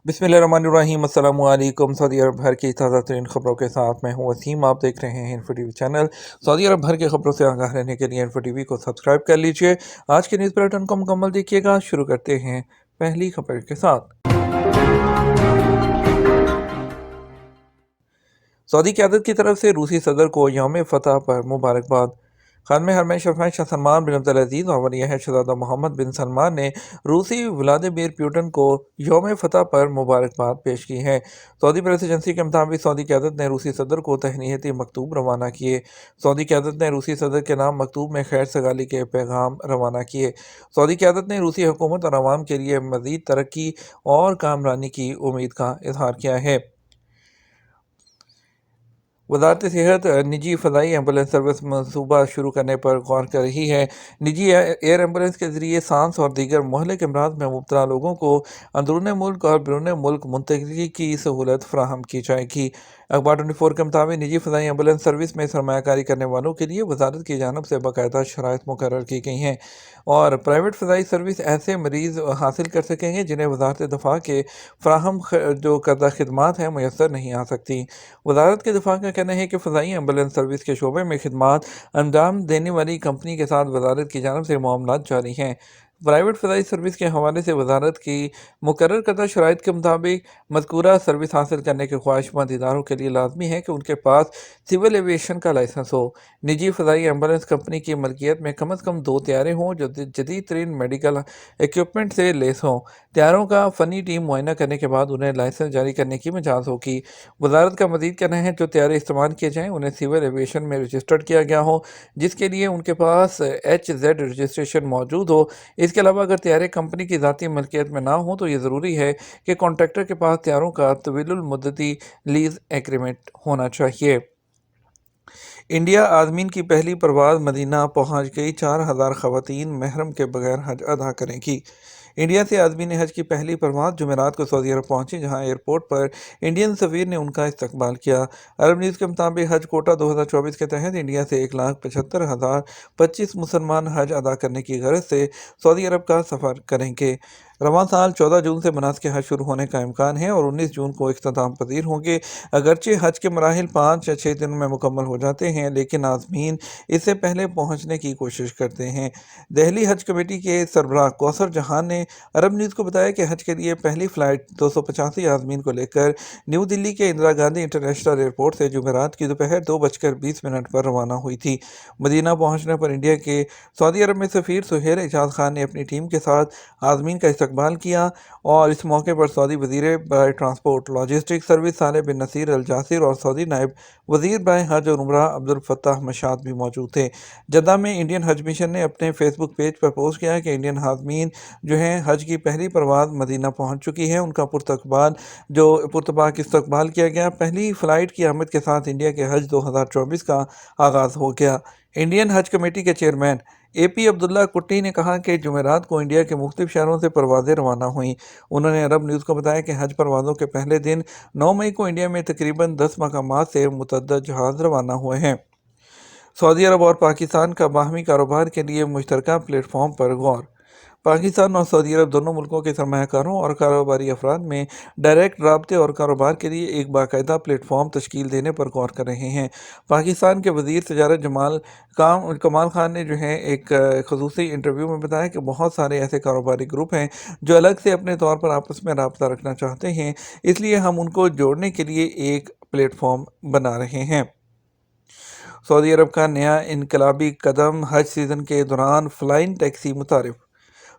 बिस्मिल्लाहिर्रहमानिर्रहीम। अस्सलामु अलैकुम। सऊदी अरब भर की ताज़ा तरीन खबरों के साथ मैं हूँ वसीम। आप देख रहे हैं इन्फो टीवी चैनल। सऊदी अरब भर की खबरों से आगाह रहने के लिए इन्फो टीवी को सब्सक्राइब कर लीजिए। आज के न्यूज़ बुलेटिन को मुकम्मल देखिएगा। शुरू करते हैं पहली खबर के साथ। सऊदी क़यादत की तरफ से रूसी सदर को यौम फतह पर मुबारकबाद। खान में हरमैन शफैन शाह सलमान बिन अब्दुल अजीज़ और वली अहद शहज़ादा मोहम्मद बिन सलमान ने रूसी व्लादिमीर पुतिन को यौम फतह पर मुबारकबाद पेश की है। सऊदी प्रेस एजेंसी के मुताबिक सऊदी क़यादत ने रूसी सदर को तहनीती मकतूब रवाना किए। सऊदी क़यादत ने रूसी सदर के नाम मकतूब में खैर सगाली के पैगाम रवाना किए। सऊदी क़यादत ने रूसी हुकूमत और आवाम के लिए मज़ीद तरक्की और कामरानी की उम्मीद का इजहार किया है। वजारत सेहत निजी फ़ज़ाई एम्बुलेंस सर्विस मनसूबा शुरू करने पर गौर कर रही है। निजी एयर एम्बुलेंस के ज़रिए सांस और दीगर मुहलिक अमराज में मुब्तला लोगों को अंदरून मुल्क और बैरून मुल्क मुंतकिली की सहूलत फराहम की जाएगी। अखबार 24 के मुताबिक निजी फ़ज़ाई एम्बुलेंस सर्विस में सरमायाकारी करने वालों के लिए वजारत की जानब से बाकायदा शराइत मुकर्रर की गई हैं और प्राइवेट फ़ज़ाई सर्विस ऐसे मरीज़ हासिल कर सकेंगे जिन्हें वजारत दफ़ा के फ़राहम जो करदा खिदमात हैं मैसर नहीं आ सकती। वजारत के दिफा का कहना है कि फ़ज़ाई एम्बुलेंस सर्विस के शोबे में खिदमात अंजाम देने वाली कंपनी के साथ वजारत की जानब से मामलात जारी हैं। प्राइवेट फ़ज़ाई सर्विस के हवाले से वजारत की मुकर्रर करदा शराइत के मुताबिक मज़कूरा सर्विस हासिल करने के ख्वाहिशमंद इदारों के लिए लाजमी है कि उनके पास सिविल एविएशन का लाइसेंस हो। निजी फ़ज़ाई एम्बुलेंस कंपनी की मलकियत में कम अज़ कम 2 तैयारे हों जो जदीद तरीन मेडिकल इक्विपमेंट से लेस हों। तैयारों का फ़नी टीम मुआयना करने के बाद उन्हें लाइसेंस जारी करने की मजाज होगी। वजारत का मज़ीद कहना है जो तैयारे इस्तेमाल किए जाएँ उन्हें सिविल एविएशन में रजिस्टर्ड किया गया हो जिसके लिए उनके पास HZ रजिस्ट्रेशन मौजूद हो। इसके अलावा अगर तैयारे कंपनी की ज़ाती मलकियत में ना हो तो ये ज़रूरी है कि कॉन्ट्रैक्टर के पास तैयारों का तवीलुल मुद्दती लीज़ एग्रीमेंट होना चाहिए। इंडिया आज़मीन की पहली परवाज़ मदीना पहुंच गई। 4000 ख़वातीन महरम के बगैर हज अदा करेंगी। इंडिया से आज़मीन हज की पहली परवाज़ जुमेरात को सऊदी अरब पहुंची जहां एयरपोर्ट पर इंडियन सफ़ीर ने उनका इस्तकबाल किया। अरब न्यूज़ के मुताबिक हज कोटा 2024 के तहत इंडिया से 1,75,025 मुसलमान हज अदा करने की गरज से सऊदी अरब का सफ़र करेंगे। रवां साल 14 जून से मनासिक हज शुरू होने का इम्कान है और 19 जून को इख्तिताम पजीर होंगे। अगरचे हज के मराहिल 5 या 6 दिनों में मुकम्मल हो जाते हैं लेकिन आज़मीन इससे पहले पहुँचने की कोशिश करते हैं। दिल्ली हज कमेटी के सरबराह कौसर जहान ने अरब न्यूज़ को बताया कि हज के लिए पहली फ़्लाइट 285 आज़मीन को लेकर न्यू दिल्ली के इंदिरा गांधी इंटरनेशनल एयरपोर्ट से जुमेरात की दोपहर 2:20 पर रवाना हुई थी। मदीना पहुंचने पर इंडिया के सऊदी अरब में सफ़ीर सुहेल एजाज खान ने अपनी टीम के साथ आज़मीन का इस्तकबाल किया और इस मौके पर सऊदी वज़ीर बराए ट्रांसपोर्ट लॉजिस्टिक सर्विस सालेह बिन नसीर अल जासिर और सऊदी नायब वज़ीर बराए हज और उम्रा अब्दुल फत्ताह मशाद भी मौजूद थे। जद्दा में इंडियन हज मिशन ने अपने फेसबुक पेज पर पोस्ट किया कि इंडियन हाज़मीन जो हैं हज की पहली परवाज़ मदीना पहुंच चुकी है। उनका पुरतबाक इस्तकबाल किया गया। पहली फ़्लाइट की आमद के साथ इंडिया के हज 2024 का आगाज़ हो गया। इंडियन हज कमेटी के चेयरमैन AP अब्दुल्ला कुट्टी ने कहा कि जुमेरात को इंडिया के मुख्तलिफ शहरों से परवाज़ें रवाना हुईं। उन्होंने अरब न्यूज़ को बताया कि हज परवाज़ों के पहले दिन 9 मई को इंडिया में तकरीबन 10 मकामात से मुतअद्दिद जहाज़ रवाना हुए हैं। सऊदी अरब और पाकिस्तान का बाहमी कारोबार के लिए मुश्तरका प्लेटफॉर्म पर गौर। पाकिस्तान और सऊदी अरब दोनों मुल्कों के सरमायाकारों और कारोबारी अफराद में डायरेक्ट राब्ते और कारोबार के लिए एक बाकायदा प्लेटफॉर्म तश्कील देने पर गौर कर रहे हैं। पाकिस्तान के वज़ीर तजारत कमाल खान ने जो है एक खसूसी इंटरव्यू में बताया कि बहुत सारे ऐसे कारोबारी ग्रुप हैं जो अलग से अपने तौर पर आपस में रब्ता रखना चाहते हैं, इसलिए हम उनको जोड़ने के लिए एक प्लेटफॉर्म बना रहे हैं। सऊदी अरब का नया इनकलाबी कदम, हज सीज़न के दौरान फ़्लाइंग टैक्सी मुतारिफ।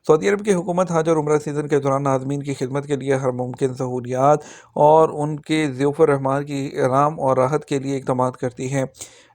सऊदी अरब की हुकूमत हज और उम्रा सीज़न के दौरान आज़मीन की खिदमत के लिए हर मुमकिन सहूलियात और उनके ज़ियोफ़ रहमान की आराम और राहत के लिए इक़दाम करती है।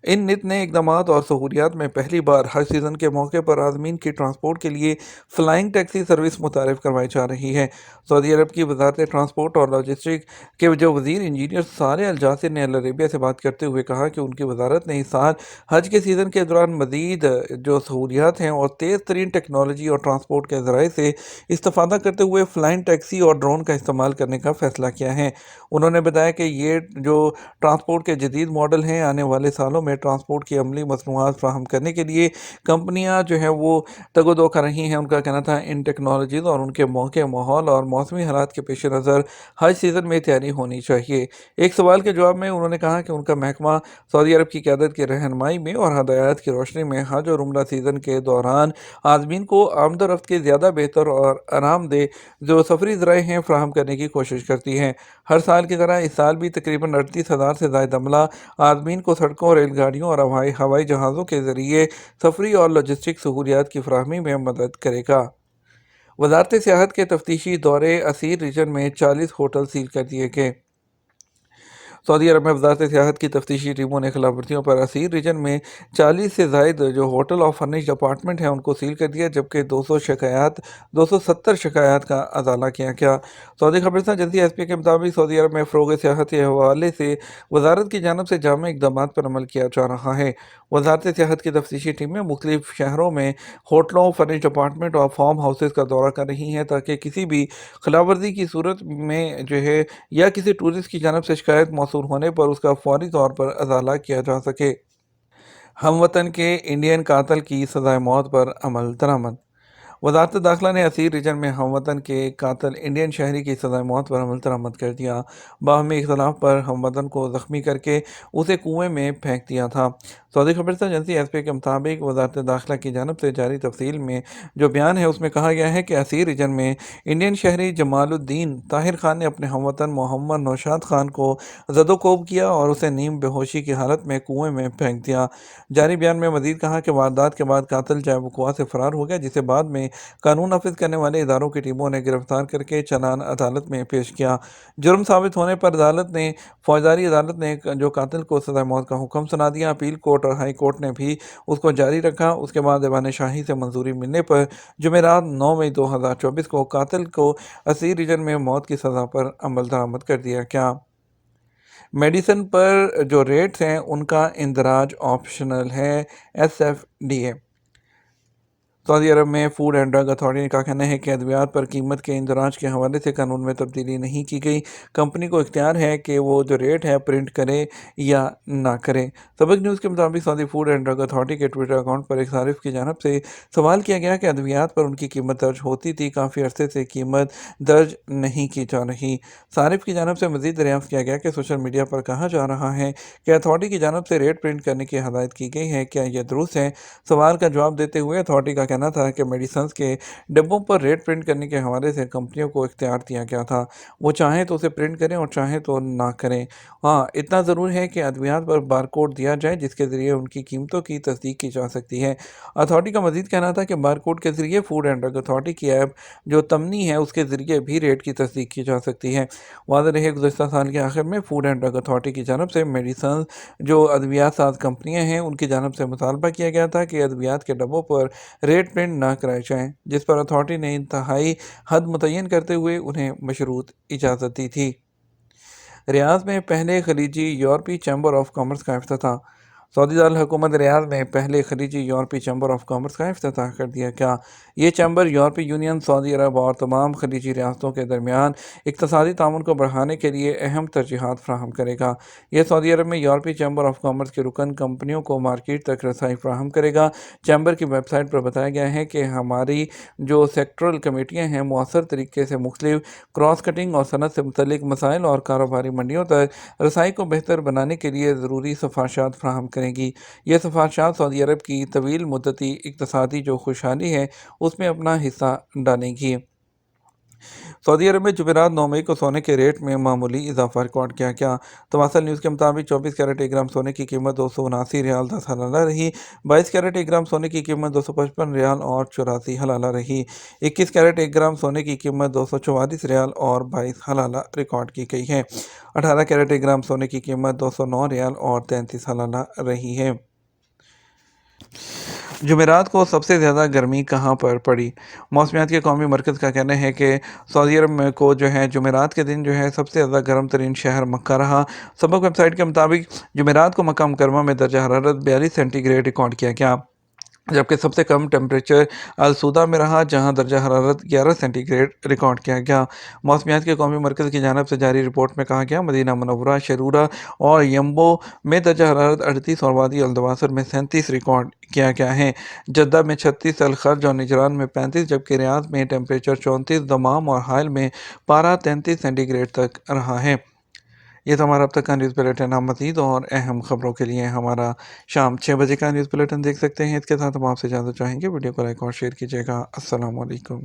इन नित नए इक़दाम और सहूलियात में पहली बार हज सीज़न के मौके पर आज़मीन की ट्रांसपोर्ट के लिए फ़्लाइंग टैक्सी सर्विस मुतारिफ करवाई जा रही है। सऊदी अरब की वज़ारत ट्रांसपोर्ट और लॉजिस्टिक के जो वज़ीर इंजीनियर सालेह अल जासिर ने अल अरेबिया से बात करते हुए कहा कि उनकी वज़ारत ने इस साल हज के सीज़न के दौरान मज़ीद जो सहूलियात हैं और तेज़ तरीन टेक्नोलॉजी और ट्रांसपोर्ट के के ज़राए से इस्तेफादा करते हुए फ्लाइंग टैक्सी और ड्रोन का इस्तेमाल करने का फैसला किया है। उन्होंने बताया कि ये जो ट्रांसपोर्ट के जदीद मॉडल हैं, आने वाले सालों में ट्रांसपोर्ट की अमली मसनूआत फ्राहम करने के लिए कंपनियां जो है वो तगोदो कर रही हैं। उनका कहना था इन टेक्नोलॉजीज़ और उनके मौके, माहौल और मौसमी हालात के पेश नज़र हज सीज़न में तैयारी होनी चाहिए। एक सवाल के जवाब में उन्होंने कहा कि उनका महकमा सऊदी अरब की क़यादत की रहनुमाई में और हदायत की रोशनी में हज और उम्रा सीज़न के दौरान आज़मीन को आमदोरफ्त के ज़्यादा बेहतर और आरामदेह जो सफरी ज़राए हैं फ्राहम करने की कोशिश करती है। हर साल की तरह इस साल भी तकरीबन 38,000 से ज़ायद अमला आज़मीन को सड़कों, रेलगाड़ियों और हवाई जहाज़ों के ज़रिए सफरी और लॉजिस्टिक सहूलियात की फराहमी में मदद करेगा। वजारत सियाहत के तफ्तीशी दौरे असीर रीजन में 40 होटल सील कर दिए गए। सऊदी अरब में वजारत सियाहत की तफ्तीशी टीमों ने खिलाफवर्जियों पर असीर रीजन में 40 से ज़ायद जो होटल और फर्निश्ड अपार्टमेंट हैं उनको सील कर दिया, जबकि 270 शिकायत का अजाला किया गया। सऊदी खबरस्तान एजेंसी एसपी के मुताबिक सऊदी अरब में फ़रोग़ सियाहत के हवाले से वजारत की जानिब से जामे इक़दाम पर अमल किया जा रहा है। वजारत सियाहत की तफ्तीशी टीमें मुख्तलिफ शहरों में होटलों, फर्निश्ड अपार्टमेंट और फार्म हाउसेस का दौरा कर रही हैं ताकि किसी भी खिलाफवर्जी की सूरत में जो है या किसी टूरिस्ट की जानिब से शिकायत मौसूल होने पर उसका फौरी तौर पर अजाला किया जा सके। हमवतन के इंडियन कातल की सज़ाए मौत पर अमल दरामद। वजारत दाखिला ने असीर रीजन में हमवतन के कातल इंडियन शहरी की सज़ाए मौत पर अमल दरामद कर दिया। बाहमी इख्तलाफ पर हमवतन को ज़ख्मी करके उसे कुएं में फेंक दिया था। सऊदी खबरस्तान एजेंसी एसपी के मुताबिक वजारत दाखिला की जानिब से जारी तफसील में जो बयान है उसमें कहा गया है कि असीर रीजन में इंडियन शहरी जमालुद्दीन ताहिर खान ने अपने हमवतन मोहम्मद नौशाद खान को जदोकोब किया और उसे नीम बेहोशी की हालत में कुएं में फेंक दिया। जारी बयान में मजीद कहा कि वारदात के बाद कातिल जाए वकुआ से फरार हो गया, जिसे बाद में कानून नाफिज करने वाले इदारों की टीमों ने गिरफ्तार करके चालान अदालत में पेश किया। जुर्म साबित होने पर फौजदारी अदालत ने जो कातिल को सज़ाए मौत का हुक्म सुना दिया। अपील कोर्ट और हाई कोर्ट ने भी उसको जारी रखा। उसके बाद दीवान शाही से मंजूरी मिलने पर जुमेरात 9 मई 2024 को कातिल को असीर रीजन में मौत की सज़ा पर अमल दरामद कर दिया गया। मेडिसिन पर जो रेट्स हैं उनका इंदराज ऑप्शनल है। SFDA सऊदी अरब में फूड एंड ड्रग अथॉरिटी का कहना है कि अद्वियात पर कीमत के इंदराज के हवाले से कानून में तब्दीली नहीं की गई। कंपनी को इख्तियार है कि वो जो रेट है प्रिंट करे या ना करे। सबक न्यूज़ के मुताबिक Saudi food and drug authority के ट्विटर अकाउंट पर एक सारिफ की जानब से सवाल किया गया कि अद्वियात पर उनकी कीमत दर्ज होती थी, काफ़ी अरसे से कीमत दर्ज नहीं की जा रही। सारिफ की जानब से मज़ीद दरियाफ्त किया गया कि सोशल मीडिया पर कहा जा रहा है कि अथॉरिटी की जानब से रेट प्रिंट करने की हदायत की गई है, क्या यह दुरुस्त है? सवाल का जवाब देते हुए अथॉरिटी का कहना था कि मेडिसिन के डिब्बों पर रेट प्रिंट करने के हवाले से कंपनियों को इख्तियार दिया गया था। वो चाहें तो उसे प्रिंट करें और चाहें तो ना करें। हाँ, इतना ज़रूर है कि अद्वियात पर बारकोड दिया जाए जिसके ज़रिए उनकी कीमतों की तस्दीक की जा सकती है। अथॉरिटी का मज़ीद कहना था कि बारकोड के ज़रिए फूड एंड ड्रग अथॉरिटी की ऐप जो तमनी है उसके ज़रिए भी रेट की तस्दीक की जा सकती है। वाज़ेह रहे गुज़श्ता साल के आखिर में फूड एंड ड्रग अथॉरिटी की जानब से मेडिसिन जो अद्वियात साज कंपनियाँ हैं उनकी जानब से मुतालबा किया गया था कि अद्वियात के डब्बों पर रेट प्रिंट ना कराए जाएँ, जिस पर अथॉरिटी ने इंतहाई हद मुतय्यन करते हुए उन्हें मशरूत इजाज़त दी थी। रियाद में पहले खलीजी यूरोपीय चैम्बर ऑफ कॉमर्स का इफ्तिताह। सऊदी दारुल हुकूमत रियाद में पहले खलीजी यूरोपीय चैम्बर ऑफ कॉमर्स का इफ्तिताह कर दिया गया। ये चैम्बर यूरोपीय यूनियन, सऊदी अरब और तमाम खलीजी रियासतों के दरमियान इक़्तिसादी ताउन को बढ़ाने के लिए अहम तरजीहात फ्राहम करेगा। यह सऊदी अरब में यूरोपीय चैम्बर ऑफ कॉमर्स की रुकन कंपनियों को मार्केट तक रसाई फ्राहम करेगा। चैम्बर की वेबसाइट पर बताया गया है कि हमारी जो सेक्टरल कमेटियाँ हैं मौसर तरीके से मुख्तलिफ क्रॉस कटिंग और सनत से मुतल्लिक मसाइल और कारोबारी मंडियों तक रसाई को बेहतर बनाने के लिए ज़रूरी सफ़ारशात फ्राहम करेंगी। ये सफ़ारशात सऊदी अरब की तवील मुद्दती इक़्तिसादी जो खुशहाली है उसमें अपना हिस्सा डालेंगी। सऊदी अरब में जुमेरात 9 मई को सोने के रेट में मामूली इजाफा रिकॉर्ड किया गया। तवासल न्यूज़ के मुताबिक 24 कैरेट 1 ग्राम सोने की कीमत 279 रियाल 10 हलाला रही। 22 कैरेट 1 ग्राम सोने की कीमत 255 रियाल और 84 हलाला रही। 21 कैरेट 1 ग्राम सोने की कीमत 244 रियाल और 22 हलाला रिकॉर्ड की गई है। 18 कैरेट 1 ग्राम सोने की कीमत 209 रियाल और 33 हलाला रही है। जुमेरात को सबसे ज़्यादा गर्मी कहाँ पर पड़ी? मौसमियात के कौमी मरकज़ का कहना है कि सऊदी अरब में को जो है जुमेरात के दिन जो है सबसे ज़्यादा गर्म तरीन शहर मक्का रहा। सबक वेबसाइट के मुताबिक जुमेरात को मक्का मुकरमा में दर्जा हरारत 42 सेंटीग्रेड रिकॉर्ड किया गया। جبکہ سب سے کم ٹمپریچر السودہ میں رہا، جہاں درجہ حرارت 11 سینٹی گریڈ ریکارڈ کیا گیا۔ موسمیات کے قومی مرکز کی جانب سے جاری رپورٹ میں کہا گیا مدینہ منورہ، شرورہ اور یمبو میں درجہ حرارت 38 اور وادی الدواسر میں 37 ریکارڈ کیا گیا ہے۔ جدہ میں 36، الخرج اور نجران میں 35، جبکہ ریاض میں ٹمپریچر 34، دمام اور حائل میں پارہ 33 سینٹی گریڈ تک رہا ہے۔ یہ تو ہمارا اب تک کا نیوز بلیٹن۔ آپ مزید اور اہم خبروں کے لیے ہمارا شام 6 بجے کا نیوز بلیٹن دیکھ سکتے ہیں۔ اس کے ساتھ ہم آپ سے اجازت چاہیں گے، ویڈیو کو لائک اور شیئر کیجیے گا۔ السلام علیکم۔